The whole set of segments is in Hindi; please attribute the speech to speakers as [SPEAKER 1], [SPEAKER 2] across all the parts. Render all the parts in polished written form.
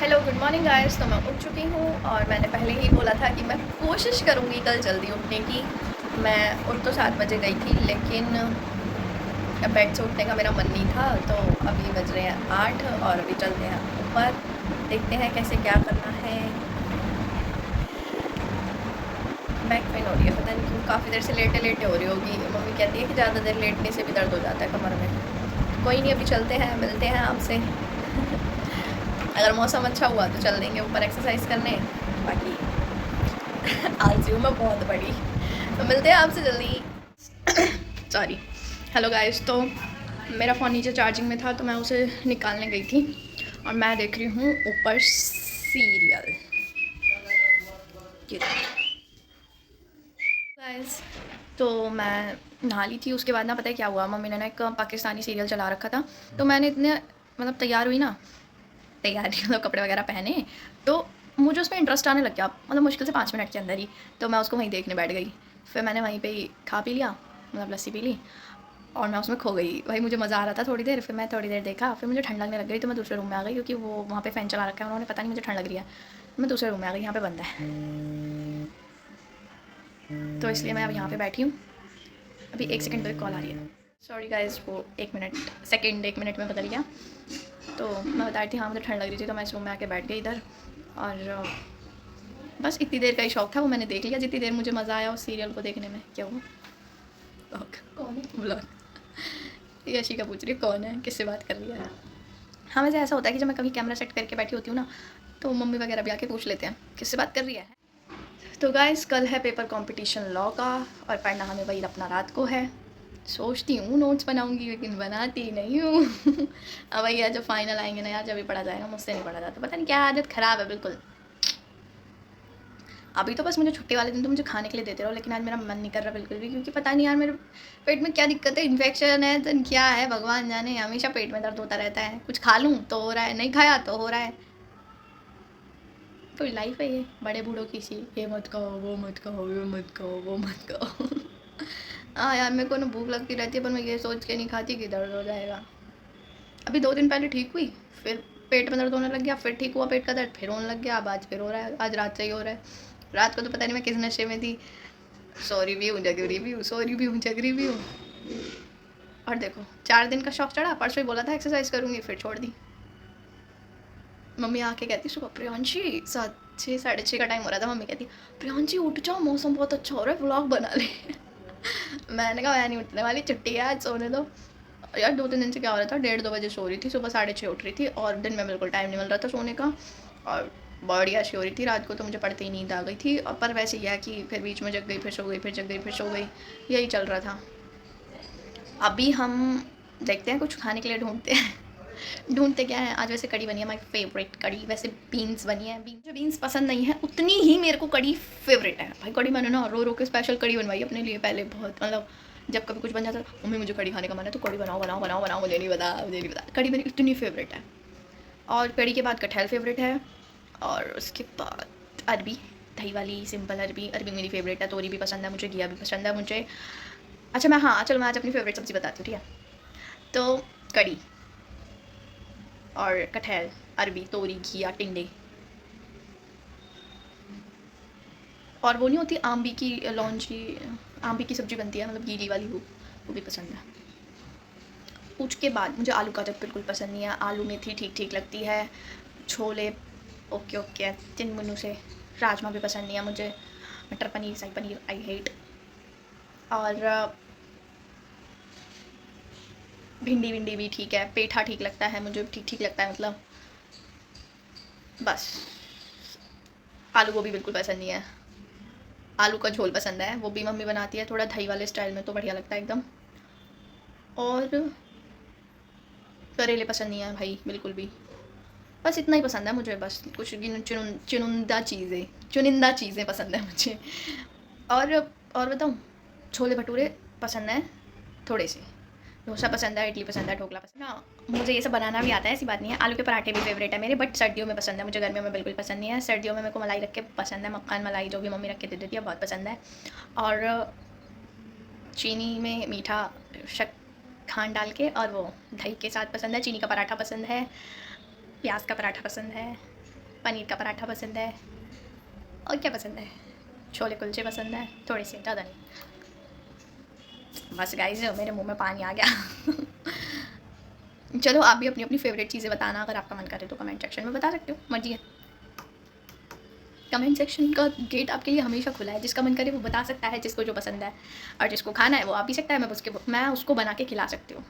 [SPEAKER 1] Hello good morning guys. तो मैं उठ चुकी हूँ और मैंने पहले ही बोला था कि मैं कोशिश करूँगी कल जल्दी उठने की। मैं उठ तो 7 बजे गई थी, लेकिन अब बेड से उठने का मेरा मन नहीं था। तो अभी बज रहे हैं 8 और अभी चलते हैं ऊपर, देखते हैं कैसे क्या करना है। बैक पेन हो रही है, पता नहीं क्यों, काफ़ी देर से लेटे लेटे हो रही होगी। मम्मी कहती है कि ज़्यादा देर लेटने से भी दर्द हो जाता है कमर में। कोई नहीं, अभी चलते हैं, मिलते हैं आपसे। अगर मौसम अच्छा हुआ तो चल देंगे ऊपर एक्सरसाइज करने, बाकी आलसी हूँ मैं बहुत बड़ी। तो मिलते हैं आपसे जल्दी। सॉरी। Hello guys. तो मेरा फ़ोन नीचे चार्जिंग में था तो मैं उसे निकालने गई थी और मैं देख रही हूँ ऊपर सीरियल। गाइस, तो मैं नहा ली थी। उसके बाद ना पता है क्या हुआ, मम्मी ने ना एक पाकिस्तानी सीरियल चला रखा था। तो मैंने इतने मतलब तैयार हुई ना, तैयारी मतलब कपड़े वगैरह पहने, तो मुझे उसमें इंटरेस्ट आने लग गया, मतलब मुश्किल से 5 मिनट के अंदर ही। तो मैं उसको वहीं देखने बैठ गई। फिर मैंने वहीं पे ही खा पी लिया, मतलब लस्सी पी ली और मैं उसमें खो गई। भाई मुझे मज़ा आ रहा था थोड़ी देर, फिर मैं थोड़ी देर देखा, फिर मुझे ठंड लगने लग गई तो मैं दूसरे रूम में आ गई, क्योंकि वो वहाँ पे फ़ैन चला रखा है उन्होंने, पता नहीं मुझे ठंड लग रही है। मैं दूसरे रूम में आ गई, यहाँ पे बंद है, तो इसलिए मैं अब यहाँ पे बैठी हूँ। अभी 1 सेकंड पर कॉल आ रही है। सॉरी गाइज़, वो 1 मिनट, सेकंड 1 मिनट में बदल गया। तो मैं बता रही थी, हाँ मुझे ठंड लग रही थी तो मैं इस रूम में आके बैठ गई इधर। और बस इतनी देर का ही शौक था, वो मैंने देख लिया जितनी देर मुझे मज़ा आया उस सीरियल को देखने में। क्या हुआ? ब्लॉग कौन है? ब्लॉग यशी का पूछ रही है कौन है, किससे बात कर रही है। हाँ, वैसे ऐसा होता है कि जब मैं कभी कैमरा सेट करके बैठी होती हूँ ना, तो मम्मी वगैरह भी आके पूछ लेते हैं किससे बात कर रही है। तो गाइस, कल है पेपर कंपटीशन लॉ का और पढ़ना हमें वही अपना रात को है। सोचती हूँ नोट्स बनाऊंगी, लेकिन बनाती नहीं हूँ। अब भैया जब फाइनल आएंगे ना यार, जब भी पढ़ा जाएगा, मुझसे नहीं पढ़ा जाता। पता नहीं क्या आदत ख़राब है बिल्कुल। अभी तो बस मुझे छुट्टी वाले दिन तो मुझे खाने के लिए देते रहो, लेकिन आज मेरा मन नहीं कर रहा बिल्कुल भी, क्योंकि पता नहीं यार मेरे पेट में क्या दिक्कत है, इन्फेक्शन है तो क्या है भगवान जाने। हमेशा पेट में दर्द होता रहता है, कुछ खा लूँ तो हो रहा है, नहीं खाया तो हो रहा है। कोई लाइफ है ये बड़े बूढ़ों की सी, ये मत खाओ, वो मत खाओ, ये मत खाओ, वो मत खाओ। हाँ यार, मेरे को ना भूख लगती रहती है, पर मैं ये सोच के नहीं खाती कि दर्द हो जाएगा। अभी 2 दिन पहले ठीक हुई, फिर पेट में दर्द होने लग गया, फिर ठीक हुआ पेट का दर्द, फिर होने लग गया, अब आज फिर हो रहा है। आज रात से ही हो रहा है। रात को तो पता नहीं मैं किस नशे में थी। सॉरी भी हूँ, जग रही भी हूँ, सॉरी भी हूँ, जग रही भी हूँ। और देखो, 4 दिन का शौक चढ़ा, परसों ही बोला था एक्सरसाइज करूँगी, फिर छोड़ दी। मम्मी आके कहती सुबह, प्रियांशी 7 6 साढ़े 6 का टाइम हो रहा था, मम्मी कहती प्रियांशी उठ जाओ, मौसम बहुत अच्छा हो रहा है, व्लॉग बना ले। मैंने कहा मैं नहीं उठने वाली, छुट्टी है आज, सोने दो। यार 2 3 दिन से क्या हो रहा था, 1:30 2 बजे सो रही थी, सुबह 6:30 उठ रही थी और दिन में बिल्कुल टाइम नहीं मिल रहा था सोने का। और बॉडी ऐसी हो रही थी, रात को तो मुझे पड़ते ही नींद आ गई थी। और पर वैसे यह कि फिर बीच में जग गई, फिर सो गई, फिर जग गई, फिर सो गई, यही चल रहा था। अभी हम देखते हैं, कुछ खाने के लिए ढूंढते हैं। ढूंढते क्या है, आज वैसे कड़ी बनी है, माई फेवरेट कड़ी। वैसे बीन्स बनी है, बीन्स जो बीन्स पसंद नहीं है उतनी ही मेरे को कड़ी फेवरेट है। भाई कड़ी मैंने ना रो रो के स्पेशल कड़ी बनवाई अपने लिए पहले, बहुत मतलब जब कभी कुछ बन जाता मम्मी मुझे कड़ी खाने का मन है तो कड़ी बनाओ बनाओ बनाओ बनाओ, मुझे नहीं पता, मुझे नहीं पता। कड़ी मेरी इतनी फेवरेट है। और कड़ी के बाद कटहल फेवरेट है, और उसके बाद अरबी, दही वाली सिंपल अरबी। अरबी मेरी फेवरेट है, तोरी भी पसंद है मुझे, घिया भी पसंद है मुझे। अच्छा मैं, हाँ चलो मैं आज अपनी फेवरेट सब्ज़ी बताती हूँ, ठीक है। तो कड़ी और कटहल, अरबी, तोरी, घिया, टिंडे, और वो नहीं होती आम्बी की लौंजी, आम्बी की सब्ज़ी बनती है, मतलब गीली वाली, वो भी पसंद है। उसके बाद मुझे आलू का जब बिल्कुल पसंद नहीं है, आलू मेथी ठीक ठीक लगती है, छोले ओके ओके तिन मुन्नू से, राजमा भी पसंद नहीं है मुझे, मटर पनीर, शाही पनीर आई हेट, और भिंडी विंडी भी ठीक है, पेठा ठीक लगता है मुझे, ठीक ठीक लगता है मतलब। बस आलू गोभी बिल्कुल पसंद नहीं है। आलू का झोल पसंद है, वो भी मम्मी बनाती है थोड़ा दही वाले स्टाइल में, तो बढ़िया लगता है एकदम। और करेले पसंद नहीं है भाई बिल्कुल भी। बस इतना ही पसंद है मुझे, बस कुछ चुनिंदा चीज़ें पसंद है मुझे। और बताऊँ, छोले भटूरे पसंद हैं थोड़े से, डोसा पसंद है, इडली पसंद है, ढोकला पसंद है। हाँ, मुझे ये सब बनाना भी आता है, ऐसी बात नहीं है। आलू के पराठे भी फेवरेट है मेरे, बट सर्दियों में पसंद है मुझे, गर्मियों में बिल्कुल पसंद नहीं है। सर्दियों में मेरे को मलाई रख के पसंद है, मक्खन मलाई जो भी मम्मी रख के दे देती है बहुत पसंद है। और चीनी में मीठा शक खांड डाल के, और वो दही के साथ पसंद है। चीनी का पराठा पसंद है, प्याज का पराठा पसंद है, पनीर का पराठा पसंद है। और क्या पसंद है? छोले कुलचे पसंद है, थोड़े से, ज़्यादा नहीं। बस गाइस मेरे मुंह में पानी आ गया। चलो आप भी अपनी अपनी फेवरेट चीज़ें बताना, अगर आपका मन करे तो कमेंट सेक्शन में बता सकते हो, मर्जी है। कमेंट सेक्शन का गेट आपके लिए हमेशा खुला है, जिसका मन करे वो बता सकता है, जिसको जो पसंद है, और जिसको खाना है वो आ भी सकता है, मैं उसको बना के खिला सकती हूँ।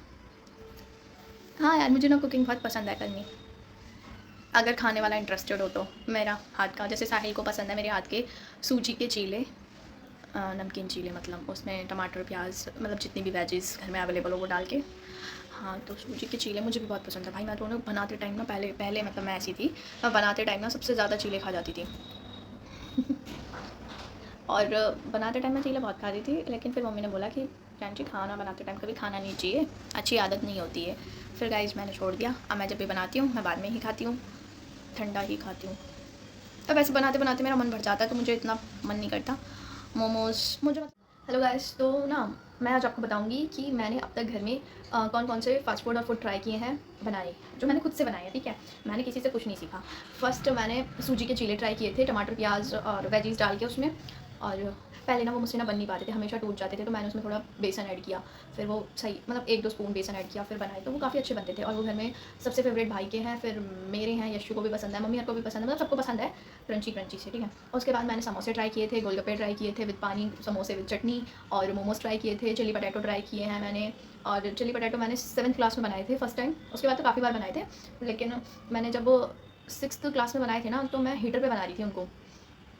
[SPEAKER 1] हाँ यार, मुझे ना कुकिंग बहुत पसंद है करनी, अगर खाने वाला इंटरेस्टेड हो तो। मेरा हाथ का, जैसे साहिल को पसंद है मेरे हाथ के सूजी के चीले, नमकीन चीले, मतलब उसमें टमाटर प्याज, मतलब जितनी भी वेजेस घर में अवेलेबल हो वो डाल के। हाँ, तो सूजी के चीले मुझे भी बहुत पसंद है भाई। मैं दोनों बनाते टाइम ना, पहले पहले मतलब मैं ऐसी थी, मैं बनाते टाइम ना सबसे ज़्यादा चीले खा जाती थी। और बनाते टाइम मैं चीले बहुत खाती थी, लेकिन फिर मम्मी ने बोला कि जानची खाना बनाते टाइम कभी खाना नहीं चाहिए, अच्छी आदत नहीं होती है। फिर गाइस मैंने छोड़ दिया, अब मैं जब भी बनाती हूँ मैं बाद में ही खाती हूँ, ठंडा ही खाती हूँ। अब ऐसे बनाते बनाते मेरा मन भर जाता है, तो मुझे इतना मन नहीं करता मोमोज़ मुझे। हेलो गाइस, तो ना मैं आज आपको बताऊंगी कि मैंने अब तक घर में कौन कौन से फास्ट फूड और फूड ट्राई किए हैं बनाए, जो मैंने खुद से बनाए हैं, ठीक है। मैंने किसी से कुछ नहीं सीखा। फर्स्ट मैंने सूजी के चीले ट्राई किए थे, टमाटर प्याज और वेजीज डाल के उसमें। और पहले ना वो मुझसे ना बन नहीं पाते थे, हमेशा टूट जाते थे, तो मैंने उसमें थोड़ा बेसन ऐड किया, फिर वो सही, मतलब 1-2 स्पून बेसन ऐड किया, फिर बनाए, तो वो काफ़ी अच्छे बनते थे। और वो घर में सबसे फेवरेट भाई के हैं, फिर मेरे हैं, यशु को भी पसंद है, मम्मी और को भी पसंद है, मतलब सबको पसंद है, क्रंची क्रंची से, ठीक है। उसके बाद मैंने समोसे ट्राई किए थे, गोलगप्पे ट्राई किए थे विद पानी, समोसे विद चटनी, और मोमोज ट्राई किए थे, चिली पटैटो ट्राई किए हैं मैंने। और चिली पटैटो मैंने 7th क्लास में बनाए थे फर्स्ट टाइम, उसके बाद तो काफ़ी बार बनाए थे, लेकिन मैंने जब 6th क्लास में बनाए थे ना, तो मैं हीटर पे बना रही थी उनको,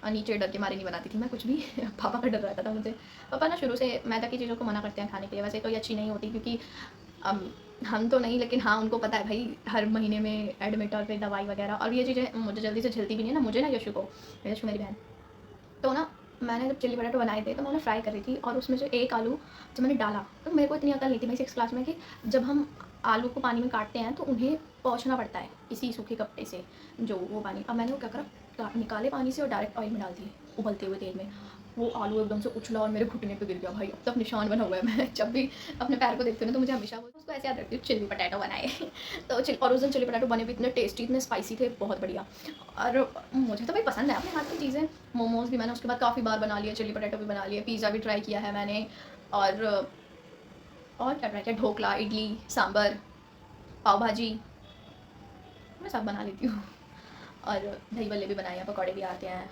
[SPEAKER 1] और नीचे डर के मारे नहीं बनाती थी मैं कुछ भी। पापा का डर रहता था मुझे। पापा ना शुरू से मैदा की चीज़ों को मना करते हैं खाने के लिए, वैसे तो ये अच्छी नहीं होती, क्योंकि हम तो नहीं, लेकिन हाँ उनको पता है भाई, हर महीने में एडमिट और फिर दवाई वगैरह, और ये चीज़ें मुझे जल्दी से झेलती भी नहीं है ना, मुझे ना यशु को, यशु मेरी बहन। तो ना मैंने जब चिली पटाटो बनाए थे, तो मैं उन्हें फ्राई कर रही थी, और उसमें जो एक आलू जब मैंने डाला, तो मेरे को इतनी अकल नहीं थी भाई 6th क्लास में, कि जब हम आलू को पानी में काटते हैं तो उन्हें पोंछना पड़ता है किसी सूखे कपड़े से, जो वो पानी। अब मैंने वो क्या करा, निकाले पानी से और डायरेक्ट ऑयल में डाल दिए उबलते हुए तेल में। वो आलू एकदम से उछला और मेरे घुटने पे गिर गया भाई, अब तक निशान बना हुआ है। मैं जब भी अपने पैर को देखती हूँ ना, तो मुझे हमेशा वो उसको ऐसे याद रखती हूँ, चिली पटाटो बनाए। तो और उस दिन चिली पटाटो बने भी इतने टेस्टी, इतने स्पाइसी थे, बहुत बढ़िया। और मुझे तो भाई पसंद है अपने हाथ की चीज़ें। मोमोज़ भी मैंने उसके बाद काफ़ी बार बना लिए, चिली पटाटो भी बना लिए, पिज़्ज़ा भी ट्राई किया है मैंने, और क्या ट्राई किया, ढोकला, इडली, सांभर, पाव भाजी, मैं सब बना लेती हूँ। और दही बल्ले भी बनाए हैं, पकौड़े भी आते हैं।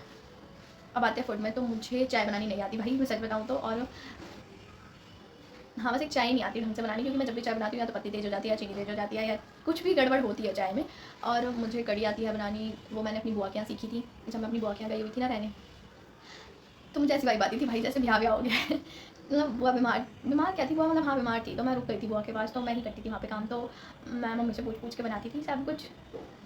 [SPEAKER 1] अब आते हैं फूड में, तो मुझे चाय बनानी नहीं आती भाई, मैं सच बताऊँ तो। और हाँ, बस एक चाय नहीं आती ढंग से बनानी, क्योंकि मैं जब भी चाय बनाती हूँ या तो पत्ती तेज़ हो जाती है, या चीनी तेज़ हो जाती है, या कुछ भी गड़बड़ होती है चाय में। और मुझे कड़ी आती है बनानी, वो मैंने अपनी बुआ के यहाँ सीखी थी, जब मैं अपनी बुआ के यहाँ गई हुई थी ना रहने। तो मुझे ऐसी वाइब आती थी भाई, जैसे ब्याह हो गया है। मतलब बुआ बीमार बीमार क्या थी बुआ, मतलब हाँ बीमार थी, तो मैं रुक गई थी बुआ के पास, तो मैं ही करती थी वहाँ पे काम। तो मैं मम्मी से पूछ पूछ के बनाती थी सब कुछ,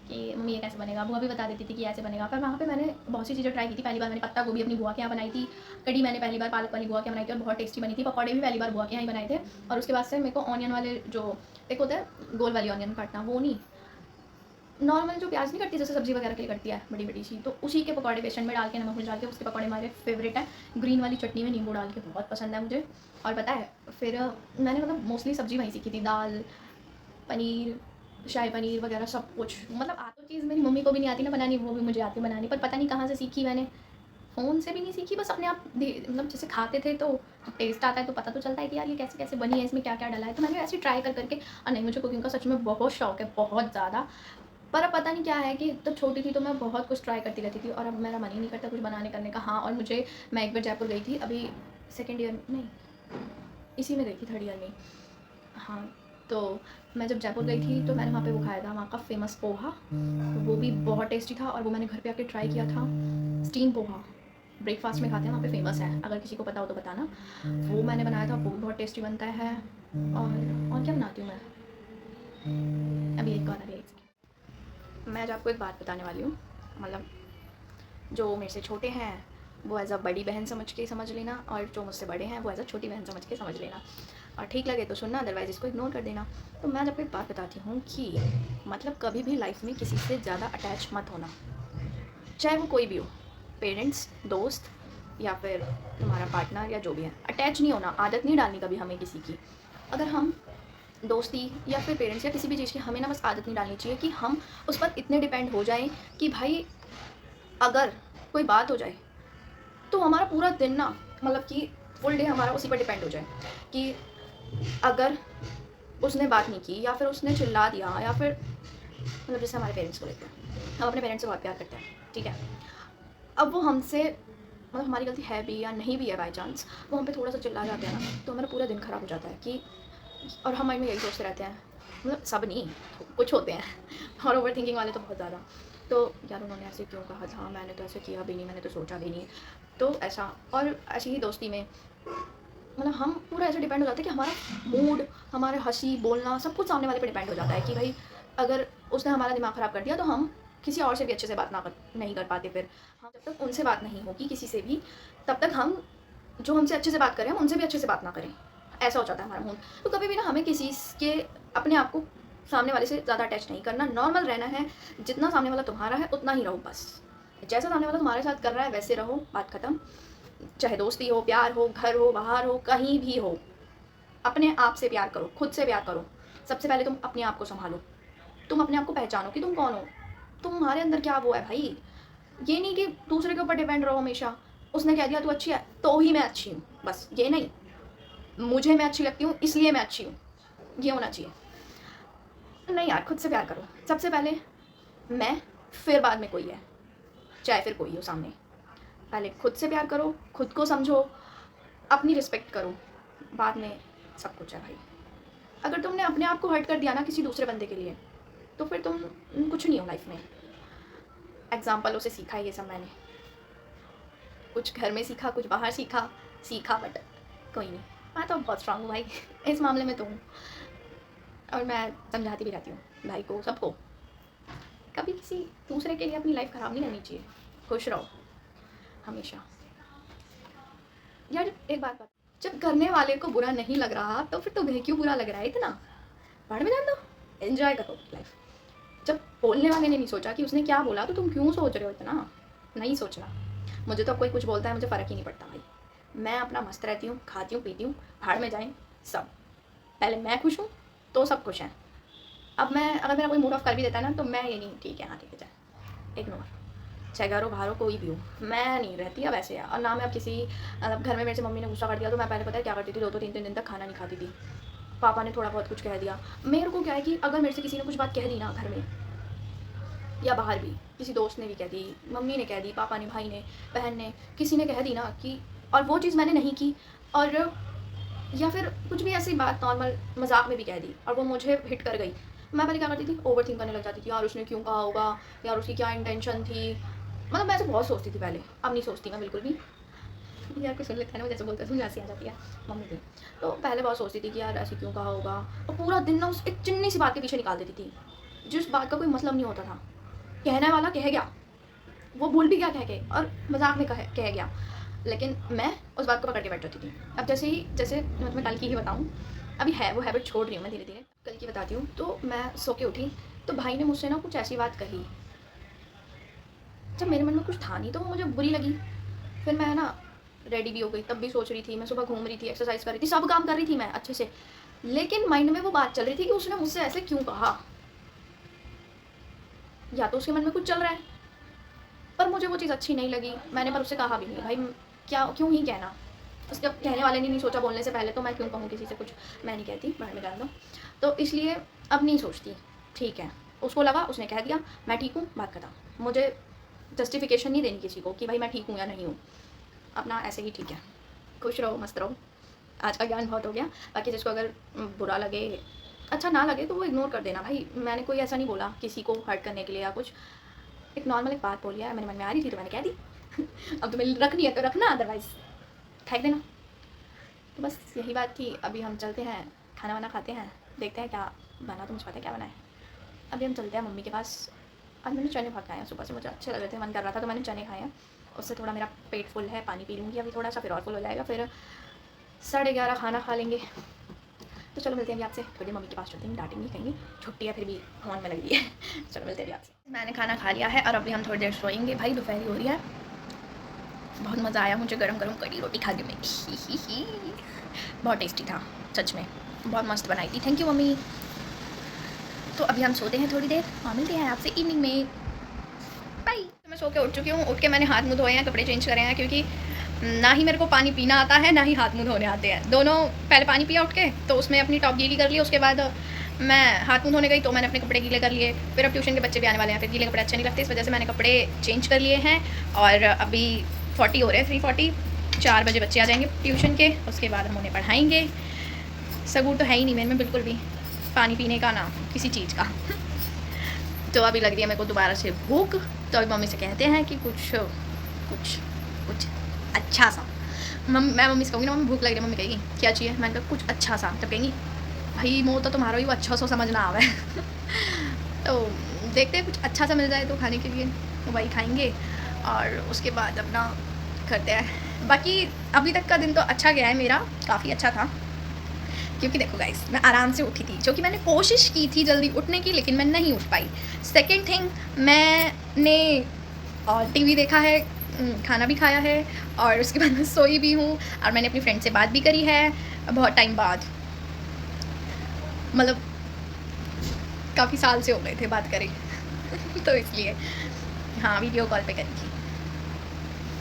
[SPEAKER 1] कि मम्मी ये कैसे बनेगा, बुआ भी बता देती थी कि ऐसे बनेगा। पर वहाँ पे मैंने बहुत सी चीज़ें ट्राई की थी। पहली बार मैंने पत्ता गोभी अपनी बुआ के यहाँ बनाई थी, कड़ी मैंने पहली बार पालक वाली बुआ के यहाँ बनाई थी, और बहुत टेस्टी बनी थी। पकौड़े भी पहली बार बुआ के यहाँ ही बनाए थे। और उसके बाद से मेरे को ऑनियन वाले, जो एक होता है गोल वाली ऑनियन काटना, वो नहीं, नॉर्मल जो प्याज नहीं कटती जैसे सब्जी वगैरह के लिए करती है बड़ी बड़ी सी, तो उसी के पकौड़े बेसन में डाल के, नमक मिर्च डाल के, उसके पकौड़े हमारे फेवरेट है। ग्रीन वाली चटनी में नींबू डाल के, बहुत पसंद है मुझे। और पता है फिर मैंने मतलब मोस्टली सब्जी वहीं सीखी थी, दाल, पनीर, शाही पनीर वगैरह सब कुछ। मतलब तो चीज़ मेरी मम्मी को भी नहीं आती ना बनानी, वो भी मुझे आती बनानी, पर पता नहीं कहाँ से सीखी मैंने। फ़ोन से भी नहीं सीखी, बस अपने आप मतलब जैसे खाते थे, तो टेस्ट आता है तो पता तो चलता है कि यार ये कैसे कैसे बनी है, इसमें क्या क्या डाला है, तो मैंने ऐसे ट्राई कर करके। और नहीं, मुझे कुकिंग का सच में बहुत शौक है, बहुत ज़्यादा। पर अब पता नहीं क्या है कि तब छोटी थी तो मैं बहुत कुछ ट्राई करती रहती थी, और अब मेरा मन ही नहीं करता कुछ बनाने करने का। हाँ, और मैं एक बार जयपुर गई थी, अभी 2nd ईयर नहीं, इसी में गई थी, 3rd ईयर में। हाँ, तो मैं जब जयपुर गई थी तो मैंने वहाँ पे वो खाया था, वहाँ का फेमस पोहा, तो वो भी बहुत टेस्टी था, और वो मैंने घर पे आके ट्राई किया था। स्टीम पोहा ब्रेकफास्ट में खाते हैं, वहाँ पे फेमस है, अगर किसी को पता हो तो बताना। वो मैंने बनाया था, वो भी बहुत टेस्टी बनता है। और क्या बनाती हूँ मैं, अभी एक और अभी मैं आज आपको एक बात बताने वाली हूँ। मतलब जो मेरे से छोटे हैं वो एज़ अ बड़ी बहन समझ के समझ लेना, और जो मुझसे बड़े हैं वो एज़ अ छोटी बहन समझ के समझ लेना, और ठीक लगे तो सुनना, अदरवाइज़ इसको इग्नोर कर देना। तो मैं आज आपको एक बात बताती हूँ कि मतलब कभी भी लाइफ में किसी से ज़्यादा अटैच मत होना, चाहे वो कोई भी हो, पेरेंट्स, दोस्त, या फिर तुम्हारा पार्टनर, या जो भी है। अटैच नहीं होना, आदत नहीं डालनी कभी हमें किसी की। अगर हम दोस्ती या फिर पेरेंट्स या किसी भी चीज़ की, हमें ना बस आदत नहीं डालनी चाहिए कि हम उस पर इतने डिपेंड हो जाएं कि भाई अगर कोई बात हो जाए तो हमारा पूरा दिन ना, मतलब कि फुल डे हमारा उसी पर डिपेंड हो जाए कि अगर उसने बात नहीं की या फिर उसने चिल्ला दिया या फिर मतलब जैसे हमारे पेरेंट्स को लेते हैं, हम अपने पेरेंट्स से बहुत प्यार करते हैं, ठीक है। अब वो हमसे मतलब हमारी गलती है भी या नहीं भी है, बाई चांस वो हम पे थोड़ा सा चिल्ला जाते हैं ना, तो हमारा पूरा दिन ख़राब हो जाता है कि, और हम माइंड में यही सोचते रहते हैं, मतलब सब नहीं, कुछ होते हैं और ओवर थिंकिंग वाले तो बहुत ज़्यादा। तो यार उन्होंने ऐसे क्यों कहा था, मैंने तो ऐसे किया भी नहीं, मैंने तो सोचा भी नहीं, तो ऐसा। और ऐसी ही दोस्ती में मतलब हम पूरा ऐसे डिपेंड हो जाते हैं कि हमारा मूड, हमारे हंसी बोलना सब कुछ सामने वाले पे डिपेंड हो जाता है कि भाई अगर उसने हमारा दिमाग ख़राब कर दिया तो हम किसी और से भी अच्छे से बात नहीं कर पाते। फिर हम जब तक उनसे बात नहीं होगी किसी से भी, तब तक हम जो हमसे अच्छे से बात करें हम उनसे भी अच्छे से बात ना करें, ऐसा हो जाता है हमारा मूड। तो कभी भी ना हमें किसी के अपने आप को सामने वाले से ज़्यादा अटैच नहीं करना, नॉर्मल रहना है, जितना सामने वाला तुम्हारा है उतना ही रहो बस, जैसा सामने वाला तुम्हारे साथ कर रहा है वैसे रहो, बात ख़त्म। चाहे दोस्ती हो, प्यार हो, घर हो, बाहर हो, कहीं भी हो, अपने आप से प्यार करो, खुद से प्यार करो। सबसे पहले तुम अपने आप को संभालो, तुम अपने आप को पहचानो कि तुम कौन हो, तुम्हारे अंदर क्या वो है भाई। ये नहीं कि दूसरे के ऊपर डिपेंड रहो हमेशा, उसने कह दिया तू अच्छी है तो ही मैं अच्छी हूँ, बस ये नहीं, मुझे मैं अच्छी लगती हूँ इसलिए मैं अच्छी हूँ, ये होना चाहिए नहीं यार। खुद से प्यार करो सबसे पहले, मैं, फिर बाद में कोई है, चाहे फिर कोई हो सामने। पहले खुद से प्यार करो, खुद को समझो, अपनी रिस्पेक्ट करो, बाद में सब कुछ है भाई। अगर तुमने अपने आप को हर्ट कर दिया ना किसी दूसरे बंदे के लिए, तो फिर तुम कुछ नहीं हो लाइफ में। एग्जाम्पलों से सीखा ये सब मैंने, कुछ घर में सीखा, कुछ बाहर सीखा बट कोई नहीं, मैं तो बहुत स्ट्रांग हूँ भाई इस मामले में तो हूँ। और मैं समझाती भी रहती हूँ भाई को, सबको, कभी किसी दूसरे के लिए अपनी लाइफ ख़राब नहीं करनी चाहिए, खुश रहो हमेशा। यार एक बात बता, जब करने वाले को बुरा नहीं लग रहा तो फिर तुम्हें क्यों बुरा लग रहा है इतना, बाहर में जान दो, एंजॉय करो लाइफ। जब बोलने वाले ने नहीं सोचा कि उसने क्या बोला तो तुम क्यों सोच रहे हो इतना, नहीं सोचना। मुझे तो कोई कुछ बोलता है मुझे फ़र्क ही नहीं पड़ता भाई, मैं अपना मस्त रहती हूँ, खाती हूँ पीती हूँ, भाड़ में जाएँ सब, पहले मैं खुश हूँ तो सब खुश हैं। अब मैं अगर मेरा कोई मूड ऑफ कर भी देता है ना तो मैं ये नहीं, ठीक है हाँ ठीक है जाए, इग्नोर, चाहे घर हो बाहर हो कोई भी हो, मैं नहीं रहती अब ऐसे। और ना मैं अब किसी मतलब घर में मेरे से मम्मी ने गुस्सा कर दिया तो मैं पहले पता है क्या करती थी, 2-2 3-3 दिन तक खाना नहीं खाती थी। पापा ने थोड़ा बहुत कुछ कह दिया, मेरे को क्या है कि अगर मेरे से किसी ने कुछ बात कह दी ना घर में या बाहर भी, किसी दोस्त ने भी कह दी, मम्मी ने कह दी, पापा ने, भाई ने, बहन ने, किसी ने कह दी ना कि, और वो चीज़ मैंने नहीं की, और या फिर कुछ भी ऐसी बात नॉर्मल मजाक में भी कह दी और वो मुझे हिट कर गई, मैं पहले क्या करती थी, ओवर थिंक करने लग जाती थी, यार उसने क्यों कहा होगा, यार उसकी क्या इंटेंशन थी, मतलब मैं ऐसे बहुत सोचती थी पहले, अब नहीं सोचती मैं बिल्कुल भी। यार कुछ सुन लेता है ना, जैसे बोलते हैं सुन हंसी आ जाती है मम्मी की। तो पहले बहुत सोचती थी कि यार ऐसे क्यों कहा होगा, और पूरा दिन ना उस एक चिन्नी सी बात के पीछे निकाल देती थी, जिस बात का कोई मतलब नहीं होता था, कहने वाला कह गया, वो भूल भी गया कह के और मजाक में कह गया, लेकिन मैं उस बात को पकड़ के बैठ जाती थी। अब जैसे मैं तुम्हें कल की ही बताऊँ, अभी है वो हैबिट छोड़ रही हूँ मैं धीरे धीरे, कल की बताती हूँ। तो मैं सो के उठी तो भाई ने मुझसे ना कुछ ऐसी बात कही, जब मेरे मन में कुछ था नहीं तो वो मुझे बुरी लगी। फिर मैं ना रेडी भी हो गई, तब भी सोच रही थी, मैं सुबह घूम रही थी, एक्सरसाइज कर रही थी, सब काम कर रही थी मैं अच्छे से, लेकिन माइंड में वो बात चल रही थी कि उसने मुझसे ऐसे क्यों कहा, या तो उसके मन में कुछ चल रहा है, पर मुझे वो चीज़ अच्छी नहीं लगी, मैंने पर उससे कहा भी नहीं भाई, क्या क्यों ही कहना, उसके कहने वाले ने नहीं सोचा बोलने से पहले, तो मैं क्यों कहूँ किसी से कुछ, मैं नहीं कहती, बाहर में जान दो। तो इसलिए अब नहीं सोचती, ठीक है उसको लगा, उसने कह दिया, मैं ठीक हूँ, बात खत्म। मुझे जस्टिफिकेशन नहीं देनी किसी को कि भाई मैं ठीक हूँ या नहीं हूँ, अपना ऐसे ही ठीक है, खुश रहो मस्त रहो। आज का ज्ञान बहुत हो गया, बाकी जिसको अगर बुरा लगे, अच्छा ना लगे तो वो इग्नोर कर देना भाई, मैंने कोई ऐसा नहीं बोला किसी को हर्ट करने के लिए या कुछ, एक नॉर्मल एक बात बोली है, मेरे मन में आ रही थी तो मैंने कह दी अब तुम्हें रखनी है तो रखना, अदरवाइज़ फेंक देना। तो बस यही बात थी। अभी हम चलते हैं, खाना वाना खाते हैं, देखते हैं क्या बना, तो मुझे पता है क्या बना है। अभी हम चलते हैं मम्मी के पास। आज मैंने चने बहुत खाए हैं सुबह से, मुझे अच्छे लग रहे थे, मन कर रहा था तो मैंने चने खाए हैं, उससे थोड़ा मेरा पेट फुल है, पानी पी लूँगी अभी थोड़ा सा, फिर और फुल हो जाएगा, फिर 11:30 खाना खा लेंगे। तो चलो मिलते हैं अभी आपसे थोड़ी, मम्मी के पास चलते हैं, डांटेंगे कहेंगे छुट्टी है फिर भी फोन में लग रही है चलो मिलते हैं अभी आपसे। मैंने खाना खा लिया है और अभी हम थोड़ी देर सोएंगे भाई, दोपहरी हो रही है। बहुत मज़ा आया मुझे गरम गरम कड़ी रोटी खा के में, ही बहुत टेस्टी था सच में, बहुत मस्त बनाई थी, थैंक यू मम्मी। तो अभी हम सोते हैं थोड़ी देर और मिलते हैं आपसे इवनिंग में, बाय। सो के उठ चुकी हूँ। उठ के मैंने हाथ मुँह धोए हैं, कपड़े चेंज करे हैं, क्योंकि ना ही मेरे को पानी पीना आता है ना ही हाथ मुँह धोने आते हैं दोनों। पहले पानी पिया उठ के, तो उसमें अपनी टॉप गीली कर ली, उसके बाद मैं हाथ मुँह धोने गई तो मैंने अपने कपड़े गीले कर लिए। फिर अब ट्यूशन के बच्चे भी आने वाले हैं, फिर गीले कपड़े अच्छे नहीं लगते, इस वजह से मैंने कपड़े चेंज कर लिए हैं। और अभी 40 हो रहे हैं, 3:40, 4 बजे बच्चे आ जाएंगे ट्यूशन के, उसके बाद हम उन्हें पढ़ाएंगे। सबूर तो है ही नहीं मेरे में बिल्कुल भी, पानी पीने का ना किसी चीज़ का। तो अभी लग रही है मेरे को दोबारा से भूख, तो अभी मम्मी से कहते हैं कि कुछ अच्छा सा। मैं मम्मी से कहूँगी ना, मम्मी भूख लग रही है, मम्मी कहेगी क्या चाहिए, मैंने कहा कुछ अच्छा सा, तब कहेंगी भाई मोह तो तुम्हारा ही वो अच्छा सा समझ ना आवे। तो देखते हैं कुछ अच्छा सा मिल जाए तो खाने के लिए, तो वही खाएंगे और उसके बाद अपना करते हैं। बाकी अभी तक का दिन तो अच्छा गया है मेरा, काफ़ी अच्छा था, क्योंकि देखो गाइस मैं आराम से उठी थी, जो कि मैंने कोशिश की थी जल्दी उठने की, लेकिन मैं नहीं उठ पाई। सेकंड थिंग, मैंने टीवी देखा है, खाना भी खाया है, और उसके बाद मैं सोई भी हूँ, और मैंने अपनी फ्रेंड से बात भी करी है बहुत टाइम बाद, मतलब काफ़ी साल से हो गए थे बात करी। तो इसलिए हाँ, वीडियो कॉल पे करी थी,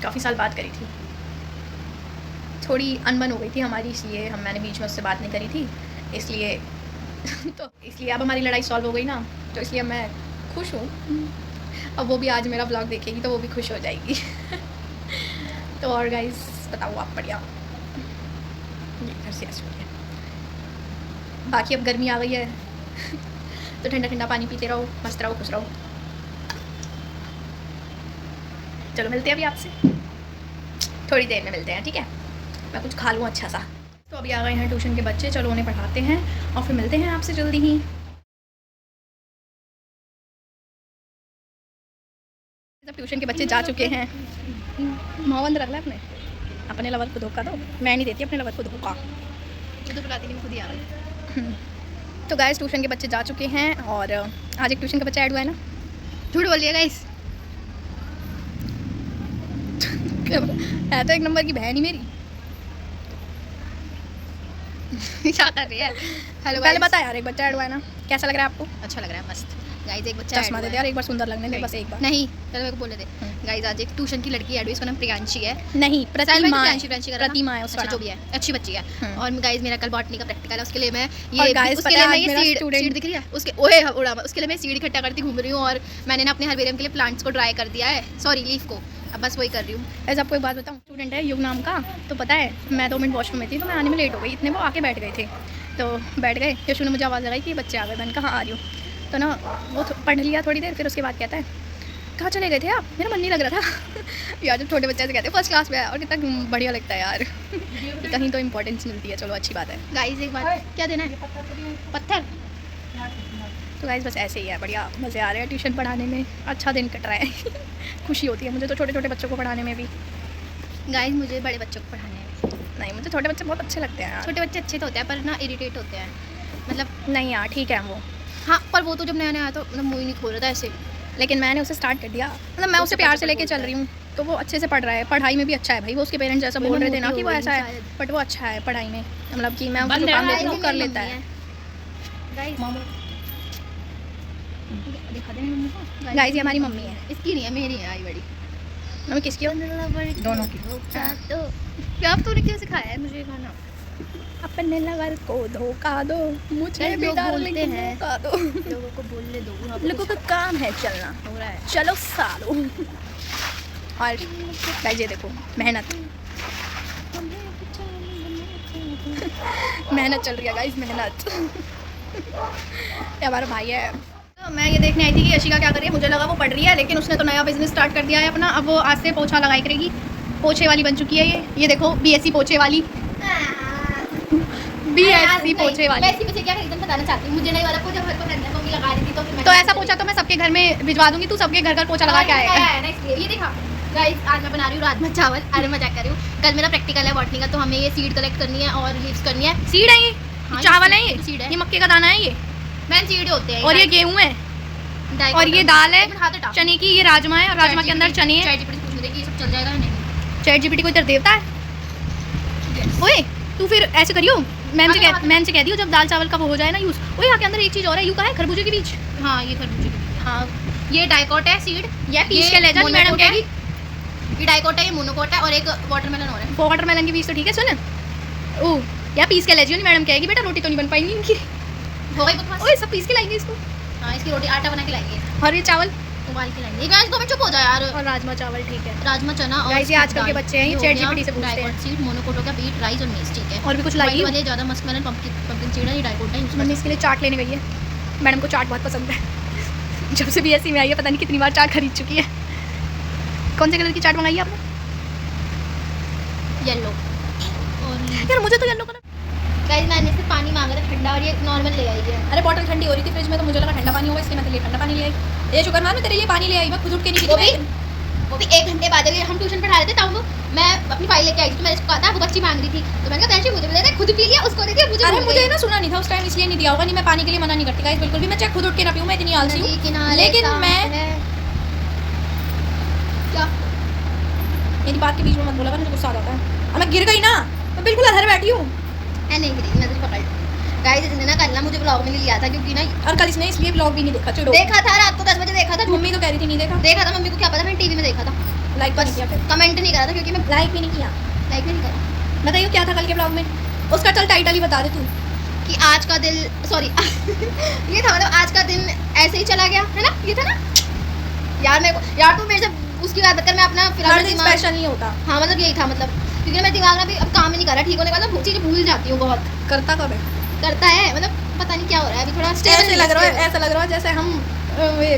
[SPEAKER 1] काफ़ी साल बात करी थी, थोड़ी अनबन हो गई थी हमारी, इसलिए मैंने बीच में उससे बात नहीं करी थी, इसलिए तो इसलिए अब हमारी लड़ाई सॉल्व हो गई ना, तो इसलिए मैं खुश हूँ। अब वो भी आज मेरा ब्लॉग देखेगी तो वो भी खुश हो जाएगी। तो और गाइस बताओ आप, बढ़िया, ये घर से ऐसे हो गया। बाकी अब गर्मी आ गई है, तो ठंडा ठंडा पानी पीते रहो, मस्त रहो, खुश रहो। चलो मिलते हैं अभी आपसे, थोड़ी देर में मिलते हैं, ठीक है? मैं कुछ खा लूँ अच्छा सा। तो अभी आ गए हैं ट्यूशन के बच्चे, चलो उन्हें पढ़ाते हैं और फिर मिलते हैं आपसे जल्दी ही। जब ट्यूशन के बच्चे जा चुके हैं, मोहन रख ले अपने लवर को धोखा दो, मैं नहीं देती अपने लवर को धोखा, तो बुलाती नहीं, खुद ही आ गई। तो गाइस ट्यूशन के बच्चे जा चुके हैं, और आज एक ट्यूशन का बच्चा ऐड हुआ है ना, झूठ बोलिए गाइस। है तो एक नंबर की बहन ही मेरी। क्या कर रही है? हेलो, पहले बता यार, एक बच्चा ऐड हुआ है ना, कैसा लग रहा है आपको?
[SPEAKER 2] अच्छा लग रहा है, मस्त। गाइस एक बच्चा
[SPEAKER 1] चश्मा दे दे यार, एक बार सुंदर लगने दे, बस एक बार।
[SPEAKER 2] नहीं, पहले मेरे को बोलने दे। गाइस आज एक ट्यूशन की लड़की ऐड हुई, इसका नाम प्रियांशी है।
[SPEAKER 1] नहीं, प्रतिमा है,
[SPEAKER 2] प्रतिमा
[SPEAKER 1] है उसका
[SPEAKER 2] जो
[SPEAKER 1] नाम।
[SPEAKER 2] भी है, अच्छी बच्ची है। और गाइस मेरा कल बॉटनी का प्रैक्टिकल है, उसके लिए मैं
[SPEAKER 1] और guys,
[SPEAKER 2] उसके लिए मैं
[SPEAKER 1] मेरा
[SPEAKER 2] ये
[SPEAKER 1] student-
[SPEAKER 2] सीड दिख रही है, उसके ओए उड़ा, उसके लिए मैं सीड इकट्ठा करती घूम रही हूँ, और मैंने ना अपने हर्बेरियम के लिए प्लांट्स को ड्राई कर दिया है, सॉरी लीफ को, अब बस वही कर रही हूँ।
[SPEAKER 1] ऐसे आपको एक बात बताऊँ, स्टूडेंट है युग नाम का, तो पता है मैं 2 मिनट वॉशरूम में थी, तो मैं आने में लेट हो गई, इतने वो आके बैठ गए थे, तो बैठ गए, यशु ने मुझे आवाज़ लगाई कि बच्चे आ गए, मैंने कहा आ रही हूँ, तो ना वो पढ़ लिया थोड़ी देर, फिर उसके बाद कहता है कहाँ चले गए थे आप, मेरा मन नहीं लग रहा था। यार जब छोटे बच्चे से कहते हैं फर्स्ट क्लास में है, और कितना बढ़िया लगता है यार। कहीं तो इंपॉर्टेंस मिलती है, चलो अच्छी बात है।
[SPEAKER 2] गाइस एक बात, क्या देना है? पत्थर।
[SPEAKER 1] तो गाइस बस ऐसे ही है, बढ़िया मज़े आ रहे हैं ट्यूशन पढ़ाने में, अच्छा दिन कट रहा है। खुशी होती है मुझे तो छोटे छोटे बच्चों को पढ़ाने में भी।
[SPEAKER 2] गाइस मुझे बड़े बच्चों को पढ़ाने में
[SPEAKER 1] नहीं, मुझे छोटे बच्चे बहुत अच्छे लगते हैं यार।
[SPEAKER 2] छोटे बच्चे अच्छे तो होते हैं, पर ना इरिटेट होते हैं, मतलब
[SPEAKER 1] नहीं यार ठीक है वो,
[SPEAKER 2] हाँ, पर वो तो जब नया नया आया तो मतलब मुँह ही नहीं खोल रहा था ऐसे,
[SPEAKER 1] लेकिन मैंने उसे स्टार्ट कर दिया, मतलब मैं उसे प्यार से लेके चल रही हूँ, तो वो अच्छे से पढ़ रहा है, पढ़ाई में भी अच्छा है भाई। वो उसके पेरेंट्स जैसा बोल रहे थे ना कि वो ऐसा है, बट वो अच्छा है पढ़ाई में, मतलब कि मैं उसको काम देती हूँ वो कर लेता है। गाइस ये हमारी मम्मी है,
[SPEAKER 2] इसकी नहीं है, मेरी है आई बड़ी।
[SPEAKER 1] मम्मी किसकी हो? दोनों की।
[SPEAKER 2] क्या अब तूने क्या सिखाया है मुझे खाना?
[SPEAKER 1] अपने लवर को धोखा दो, मुझे भी
[SPEAKER 2] लोग
[SPEAKER 1] डार्लिंग
[SPEAKER 2] बोलते हैं,
[SPEAKER 1] धोखा दो।
[SPEAKER 2] लोगों को बोलने दो,
[SPEAKER 1] लोगों का काम है चलना,
[SPEAKER 2] हो रहा है।
[SPEAKER 1] चलो सालो। और गाइस ये देखो मेहनत, मेहनत चल रही है गाइस, मेहनत। ये हमारा भाई है। तो मैं ये देखने आई थी कि यशिका क्या कर रही है, मुझे लगा वो पढ़ रही है, लेकिन उसने तो नया बिजनेस स्टार्ट कर दिया है अपना। अब वो आज से पोछा लगाई करेगी, पोछे वाली बन चुकी है ये देखो, बीएससी पोछे वाली, बीएससी पोछे वाली।
[SPEAKER 2] मैं इसी पीछे क्या रीजन बताना चाहती हूँ, मुझे नहीं वाला पोछा घर पर रहने को भी लगा रही थी, तो फिर
[SPEAKER 1] तो ऐसा पोछा तो मैं सबके घर में भिजवा दूंगी, तू सबके घर पोछा लगा के आएगा।
[SPEAKER 2] ना, इसलिए ये देखा गाइस, आज मैं बना रही हूँ राजमा चावल। अरे मजाक कर रही हूँ, कल मेरा प्रैक्टिकल है बॉटनी का, तो हमें ये सीड कलेक्ट करनी है और लीव्स करनी है।
[SPEAKER 1] सीड है ये,
[SPEAKER 2] हाँ,
[SPEAKER 1] चावल है
[SPEAKER 2] सीड है,
[SPEAKER 1] ये मक्के का दाना है ये,
[SPEAKER 2] मैन सीड होते हैं,
[SPEAKER 1] और ये गेहूं है, और ये दाल है चने की, ये राजमा है, और राजमा के अंदर चने हैं।
[SPEAKER 2] चैट जीपीटी पूछ रही है कि ये सब चल जाएगा या नहीं।
[SPEAKER 1] चैट जीपीटी को इधर देवता है। ओए तू फिर ऐसे करियो, मैम से कह दियो जब दाल चावल का वो हो जाए ना यूज़। ओए यहाँ के अंदर एक चीज़ और है, यू का है खरबूजे के बीज।
[SPEAKER 2] हाँ ये खरबूजे के बीज।
[SPEAKER 1] हाँ
[SPEAKER 2] ये डाइकोट है सीड,
[SPEAKER 1] ये पीस के ले जा मैडम कहेगी।
[SPEAKER 2] ये डाइकोट है, ये मोनोकोट है और एक वाटरमेलन और है।
[SPEAKER 1] वाटरमेलन की पीस तो ठीक है, सुन ओ या पीस के ले जियो, मैडम कहेगी बेटा रोटी तो नहीं बन पाएंगी इनकी।
[SPEAKER 2] हो गई बकवास।
[SPEAKER 1] ओए सब पीस के लाएंगे इसको।
[SPEAKER 2] हाँ, इसकी रोटी आटा बना के लाएंगे
[SPEAKER 1] और ये चावल
[SPEAKER 2] उबाल के लाएंगे। गाइस 2 मिनट चुप हो जा यार।
[SPEAKER 1] और राजमा चावल ठीक है।
[SPEAKER 2] राजमा चना और
[SPEAKER 1] गाइस ये आजकल के बच्चे हैं, ये चैट जीपीटी से पूछते हैं।
[SPEAKER 2] डाइकोट सीड, मोनोकोट का बीट, राइस और मेस, ठीक है।
[SPEAKER 1] और भी कुछ
[SPEAKER 2] लाइए
[SPEAKER 1] लाइए
[SPEAKER 2] वाले ज़्यादा मस्कमेलन पंपकिन सीड है, ये डाइकोट है।
[SPEAKER 1] मम्मी इसके लिए चाट लेने गई है। मैडम को चाट बहुत पसंद है। जब से बीएससी में आई है पता नहीं कितनी बार चाट खरीद चुकी है। कौन से कलर की चाट मंगाई है आपने?
[SPEAKER 2] येलो। और
[SPEAKER 1] यार मुझे तो येलो कलर।
[SPEAKER 2] गाइस मैंने इससे पानी मांगा था ठंडा और ये नॉर्मल ले आई है।
[SPEAKER 1] अरे बॉटल ठंडी हो रही थी फ्रिज में, तो मुझे लगा ठंडा पानी होगा, इसलिए मैं तेरे लिए ठंडा पानी ले आई। ये शुक्र मान, तेरे लिए पानी ले आई, मैं खुद उठ के नहीं पीती।
[SPEAKER 2] वो भी 1 घंटे बाद अगर हम ट्यूशन पढ़ा रहे थे तब मैं अपनी फाइल लेके आई थी, तो मैंने उसको कहा था, वो बच्ची मांग रही थी, तो मैंने कहा बहन मुझे दे दे, खुद पी लिया, उसको दे दिया, मुझे।
[SPEAKER 1] अरे मुझे ना सुना नहीं था उस टाइम, इसलिए नहीं दिया होगा। नहीं मैं पानी के लिए मना नहीं करती गाइस बिल्कुल भी, मैं चाहे खुद उठ के ना पीऊं, मैं इतनी आलसी हूं। लेकिन मैं
[SPEAKER 2] क्या
[SPEAKER 1] मेरी बात के बीच में मत बोला, मुझे गुस्सा आ जाता है। अब मैं गिर गई ना, मैं बिल्कुल अधर बैठी हूं।
[SPEAKER 2] नहीं गिरी, मैं तुझे पकड़ लूं। गाइस इसने ना कल ना मुझे ब्लॉग में लिया था, क्योंकि ना
[SPEAKER 1] और कल इसने इसलिए ब्लॉग भी नहीं देखा। चलो
[SPEAKER 2] देखा था रात को 10 बजे देखा था।
[SPEAKER 1] मम्मी तो कह रही थी नहीं देखा।
[SPEAKER 2] देखा था, मम्मी को क्या पता, मैंने टीवी में देखा था।
[SPEAKER 1] लाइक
[SPEAKER 2] बस
[SPEAKER 1] नहीं किया, फिर
[SPEAKER 2] कमेंट नहीं करा था, क्योंकि मैं
[SPEAKER 1] लाइक भी नहीं किया।
[SPEAKER 2] लाइक नहीं करा।
[SPEAKER 1] बताइए क्या था कल के ब्लॉग में, उसका चल टाइटल ही बता दे तू।
[SPEAKER 2] कि आज का दिल, सॉरी ये था मतलब आज का दिन ऐसे ही चला गया है ना, ये था ना यार। मेरे को यार तू मेरे से उसकी बात कर, मैं अपना
[SPEAKER 1] हर दिन स्पेशल नहीं होता।
[SPEAKER 2] हाँ मतलब यही था, मतलब क्योंकि मेरे दिमाग में भी अब काम ही नहीं कर रहा ठीक होने का, तो चीज़ें भूल जाती हूँ बहुत।
[SPEAKER 1] करता कब है?
[SPEAKER 2] करता है, मतलब पता नहीं क्या हो रहा है अभी, थोड़ा
[SPEAKER 1] ऐसे लग रहा है, ऐसा लग रहा है जैसे हम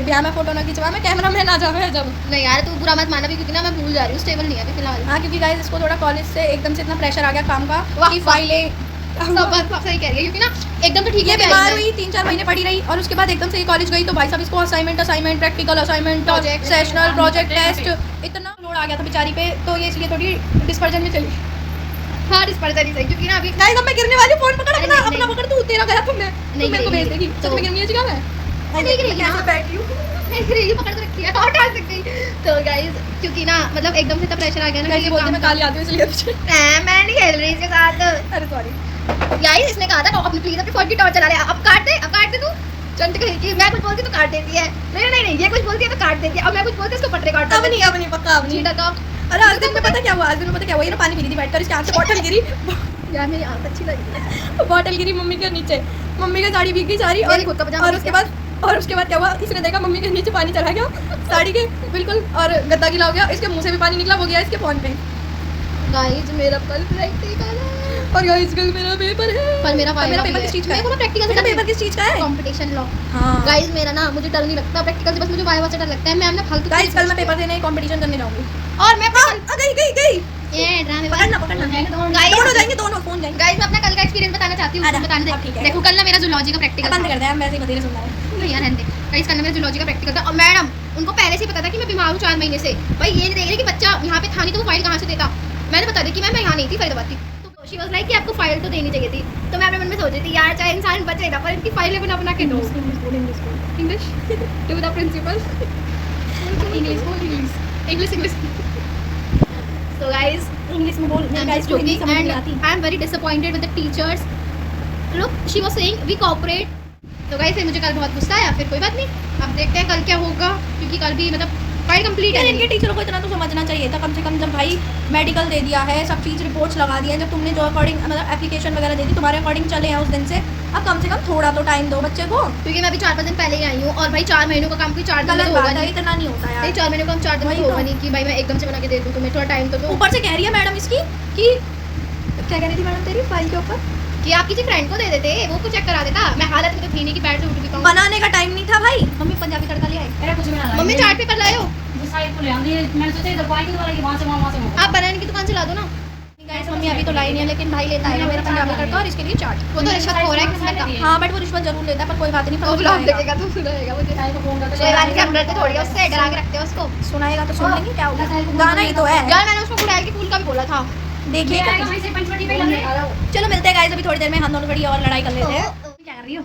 [SPEAKER 1] ब्याह में फोटो ना खिंचवा में कैमरा मैन आ जावे जब।
[SPEAKER 2] नहीं यार तू बुरा मत माना भी, क्योंकि ना मैं भूल जा रही हूँ, स्टेबल नहीं है अभी फिलहाल।
[SPEAKER 1] हाँ क्योंकि गाइस इसको थोड़ा कॉलेज से एकदम से इतना प्रेशर आ गया काम का कि फाइलें
[SPEAKER 2] सब बात सही कह रही है, क्योंकि ना एकदम तो ठीक
[SPEAKER 1] ये
[SPEAKER 2] है,
[SPEAKER 1] बीमार हुई 3-4 महीने पड़ी रही, और उसके बाद एकदम से ये कॉलेज गई, तो भाई साहब इसको assignment practical assignment,
[SPEAKER 2] Project,
[SPEAKER 1] sessional project test, इतना लोड आ गया था बेचारी पे, तो ये इसलिए थोड़ी डिस्पर्जन में चली।
[SPEAKER 2] हाँ डिस्पर्जन सही, क्योंकि ना अभी
[SPEAKER 1] गाइस अब मैं गिरने वाली, फोन पकड़
[SPEAKER 2] अरे
[SPEAKER 1] अपना
[SPEAKER 2] नहीं,
[SPEAKER 1] अपना पकड़, तू तेरा गया तुमने, तू मेरे को भेज देगी।
[SPEAKER 2] तो
[SPEAKER 1] सच में गिरनी है जगह मैं
[SPEAKER 2] नहीं गिरेगी,
[SPEAKER 1] कैसे
[SPEAKER 2] हाँ।
[SPEAKER 1] बैठी हूं,
[SPEAKER 2] नहीं गिरेगी, पकड़ तो रखी है और डाल सकती। तो गाइस क्योंकि ना मतलब एकदम से इतना प्रेशर आ गया ना,
[SPEAKER 1] कैसे
[SPEAKER 2] कि
[SPEAKER 1] बोलते मैं काली आती हूं इसलिए पीछे।
[SPEAKER 2] मैं नहीं खेल रही इसके साथ।
[SPEAKER 1] अरे सॉरी
[SPEAKER 2] गाइस इसने कहा था अपनी प्लीज अपनी फोन की टॉर्च चला ले, अब काट दे तू। चंट कही कि मैं कुछ बोलती तो काट देती है, नहीं ये कुछ बोलती है तो काट देती है, अब मैं कुछ बोलती इसको पटरे काट
[SPEAKER 1] अब नहीं पक्का अब नहीं।
[SPEAKER 2] चीटा का।
[SPEAKER 1] अरे आज दिन में पता क्या हुआ, आज दिन में पता क्या हुआ, ये ना पानी पी रही थी बैठकर, इसके हाथ से बॉटल गिरी,
[SPEAKER 2] यार मेरी आंख अच्छी लगी है।
[SPEAKER 1] बॉटल गिरी मम्मी के नीचे, मम्मी की साड़ी भीग गई सारी,
[SPEAKER 2] मेरी खुद का पजामा
[SPEAKER 1] और उसके बाद क्या हुआ, इसने देखा मम्मी के नीचे पानी चला गया साड़ी के बिल्कुल, और गद्दा गीला हो गया, इसके मुंह से भी पानी निकला, वो गया इसके फोन पे।
[SPEAKER 2] गाइस मेरा कल प्रैक्टिकल है,
[SPEAKER 1] और गाइस कल मेरा पेपर है।
[SPEAKER 2] पर मेरा
[SPEAKER 1] पेपर किस चीज का है?
[SPEAKER 2] मेरे को ना प्रैक्टिकल से
[SPEAKER 1] पेपर किस चीज का है?
[SPEAKER 2] Competition law.
[SPEAKER 1] हाँ
[SPEAKER 2] गाइस मेरा ना मुझे डर नहीं लगता प्रैक्टिकल से, बस मुझे वाइवा से डर लगता है। मैम ने फालतू
[SPEAKER 1] गाइस कल मैं पेपर देने कंपटीशन करने जाऊंगी,
[SPEAKER 2] और मैं
[SPEAKER 1] गई
[SPEAKER 2] ये ड्रामे
[SPEAKER 1] पकड़ना
[SPEAKER 2] गाइस
[SPEAKER 1] दोनों जाएंगे, दोनों फोन जाएंगे।
[SPEAKER 2] गाइस मैं अपना कल का एक्सपीरियंस बताना चाहती हूँ, बताने
[SPEAKER 1] अब ठीक
[SPEAKER 2] दे।
[SPEAKER 1] है।
[SPEAKER 2] देखो कल ना मेरा जूलॉजी का प्रैक्टिकल
[SPEAKER 1] बंद कर दे, हम वैसे ही बतेरे सुन रहे हैं।
[SPEAKER 2] नहीं यार रहने दे। गाइस कल ना मेरा जूलॉजी का प्रैक्टिकल था, और मैडम उनको पहले से ही पता था कि मैं बीमार हूँ 4 महीने से। भाई ये नहीं देख रहे कि बच्चा यहाँ पे था नहीं तो वो फाइल कहाँ से देता। मैंने बता दिया कि मैं यहाँ नहीं थी, फरीदाबाद थी। तो शी वाज लाइक कि आपको फाइल तो देनी चाहिए थी। तो मैं अपने मन में सोच रही थी यार चाहे इंसान बचे ना, पर इनकी फाइल बना के दो। English to the principal, English. So guys,
[SPEAKER 1] English में बोल,
[SPEAKER 2] I'm
[SPEAKER 1] गाइस
[SPEAKER 2] just
[SPEAKER 1] को हिंदी
[SPEAKER 2] joking
[SPEAKER 1] समझ
[SPEAKER 2] and
[SPEAKER 1] नहीं आती।
[SPEAKER 2] I am very disappointed with the teachers. Look, she was saying we cooperate. तो गाइस मुझे कल बहुत गुस्सा आया, फिर कोई बात नहीं, अब देखते हैं कल क्या होगा, क्योंकि कल भी मतलब फाइल कंप्लीट है।
[SPEAKER 1] इनके टीचरों को इतना तो समझना चाहिए था कम से कम, जब भाई मेडिकल दे दिया है, सब चीज़ रिपोर्ट्स लगा दी है, जब तुमने जो अकॉर्डिंग मतलब एप्लीकेशन वगैरह दे दी, तुम्हारे अकॉर्डिंग चले हैं उस दिन से, अब कम से कम थोड़ा तो टाइम दो बच्चे को।
[SPEAKER 2] क्योंकि मैं अभी 4-5 दिन पहले ही आई हूँ, और भाई 4 महीनों का काम कोई 4 दिन में
[SPEAKER 1] गलत
[SPEAKER 2] तो
[SPEAKER 1] बात
[SPEAKER 2] होगा
[SPEAKER 1] है,
[SPEAKER 2] नहीं।
[SPEAKER 1] इतना नहीं होता यार।
[SPEAKER 2] 4 महीनों का हम 4 दिन में
[SPEAKER 1] वही
[SPEAKER 2] तो
[SPEAKER 1] तो।
[SPEAKER 2] होगा नहीं कि भाई मैं एकदम से बना के दे दूँ, तुम्हें थोड़ा टाइम तो दो।
[SPEAKER 1] ऊपर से कह रही है मैडम इसकी कि क्या कह रही थी मैडम तेरी फाइल के ऊपर,
[SPEAKER 2] कि आप किसी फ्रेंड को दे देते, वो को चेक करा देता। मैं हालत में तो थी नहीं कि बैठ से उठ भी पाऊँ।
[SPEAKER 1] बनाने का टाइम नहीं था भाई। मम्मी पंजाबी तड़का ले आई।
[SPEAKER 3] अरे कुछ भी ना लाइए।
[SPEAKER 2] मम्मी चार्ट पेपर लाए हो,
[SPEAKER 3] साइड को ले आंधी, मैंने सोचा इधर पॉइंट वाला कि वहां से वहां
[SPEAKER 2] आप बनाने की दुकान से ला दो ना।
[SPEAKER 1] गाइस मम्मी अभी तो लाई नहीं है, लेकिन भाई लेता है मेरा पंजाबी तड़का, और इसके लिए चाट।
[SPEAKER 2] वो तो रिश्वत हो रहा है किस्मत का।
[SPEAKER 1] हाँ बट वो रिश्वत जरूर लेता है, पर कोई बात नहीं,
[SPEAKER 2] वो
[SPEAKER 1] पर
[SPEAKER 2] ब्लॉग देखेगा तो सुनाएगा मुझे।
[SPEAKER 3] साइड को फोन करके
[SPEAKER 2] कोई बात नहीं, हम डरते थोड़ी है उससे, डरा के रखते हैं उसको।
[SPEAKER 1] सुनाएगा तो सुन लेंगे, क्या होगा, गाना ही तो है।
[SPEAKER 2] यार मैंने उसको गुड़ैल के फूल का भी बोला था।
[SPEAKER 1] देखिए
[SPEAKER 3] ये आएगा वहीं से पंचवटी पे लग रहा है।
[SPEAKER 1] चलो मिलते हैं गाइस, अभी थोड़ी देर में हम दोनों बड़ी और लड़ाई कर लेते हैं। क्या कर रही हो?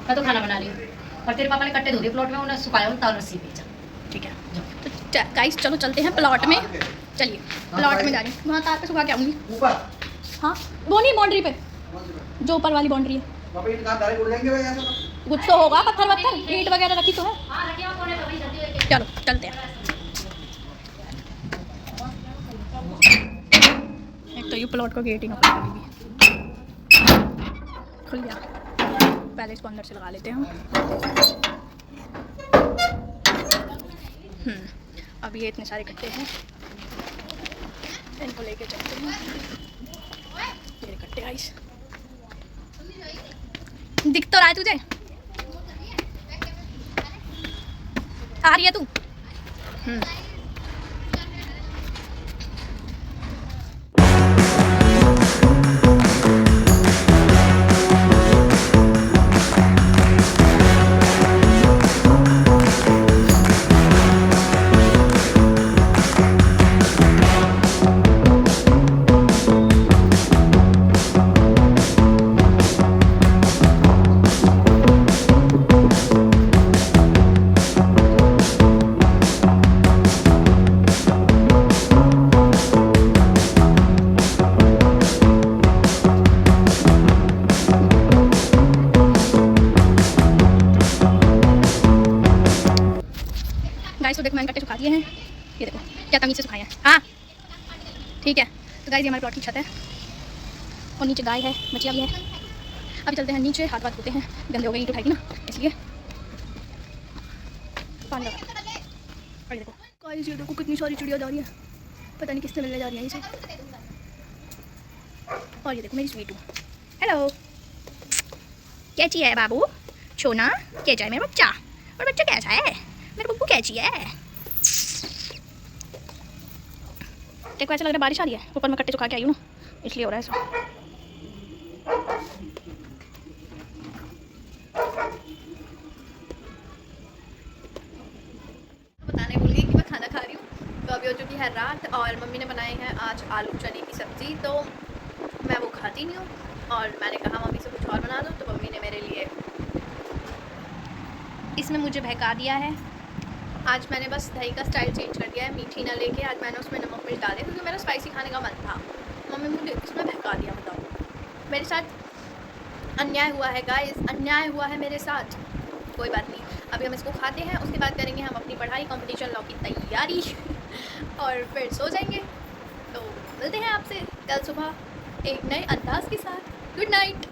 [SPEAKER 3] मैं तो खाना बना रही हूं, और तेरे पापा ने कट्टे धो दिए प्लॉट में, उन्हें सुखाया उन ताल रस्सी पे।
[SPEAKER 1] ठीक है तो गाइस चलो चलते हैं प्लॉट में। चलिए प्लॉट में जा रही हूँ, वहाँ तार पे सुखा के आऊँगी।
[SPEAKER 4] ऊपर
[SPEAKER 1] हाँ वो नहीं, बाउंड्री पे, जो ऊपर वाली बाउंड्री है।
[SPEAKER 4] वहाँ पे ईंट कहाँ डायरेक्ट उड़ जाएंगे भाई ऐसा तो?
[SPEAKER 1] कुछ तो होगा, पत्थर ईंट वगैरह रखी तो है।
[SPEAKER 3] हां रखिए, कोने पे वही जल्दी
[SPEAKER 1] चलो चलते हैं। एक तो ये प्लॉट का गेट ही ना खुल गया, पहले इसको अंदर से लगा लेते हैं। अब ये इतने सारे कट्टे हैं, इनको लेके चलते हैं। ये कट्टे गाइस, दिख तो रहा है तुझे? आ रही है तू? गाइस तो देखो मैंने कट्टे सुखा दिए हैं, ये देखो क्या तमीज़ से सुखाए हैं। हाँ ठीक है। तो गाइस ये हमारे प्लॉट की छत है और नीचे गाय है, बचिया भी है। अभी चलते हैं नीचे, हाथ धोते हैं, गंदे हो गए, ईंट उठाएगी ना इसलिए पानी लगा। और ये देखो गाइस, ये देखो कितनी सारी चिड़िया जा रही है, पता नहीं किससे मिलने जा रही है ये सब। और ये देखो मेरी स्वीटू, हेलो कैची है बाबू, छोना कैचा है मेरा बच्चा, और बच्चा कैसा है मेरा बब्बू, कैची है। देखो ऐसा लग रहा है बारिश आ रही है, ऊपर मैं कट्टे सुखा के आई हूँ ना इसलिए हो रहा है ऐसा। बताने भूल गई कि मैं खाना खा रही हूँ। तो अभी हो चुकी है रात और मम्मी ने बनाई है आज आलू चने की सब्ज़ी, तो मैं वो खाती नहीं हूँ और मैंने कहा मम्मी से कुछ और बना दो, तो मम्मी ने मेरे लिए इसमें मुझे बहका दिया है। आज मैंने बस दही का स्टाइल चेंज कर दिया है, मीठी ना लेके आज मैंने उसमें नमक मिर्च डाले क्योंकि मेरा स्पाइसी खाने का मन था। मम्मी मुझे इसमें बहका दिया, बताओ मेरे साथ अन्याय हुआ है गाइस, अन्याय हुआ है मेरे साथ। कोई बात नहीं, अभी हम इसको खाते हैं, उसके बाद करेंगे हम अपनी पढ़ाई, कंपटीशन लॉ की तैयारी और फिर सो जाएंगे। तो मिलते हैं आपसे कल सुबह एक नए अंदाज के साथ। Good night.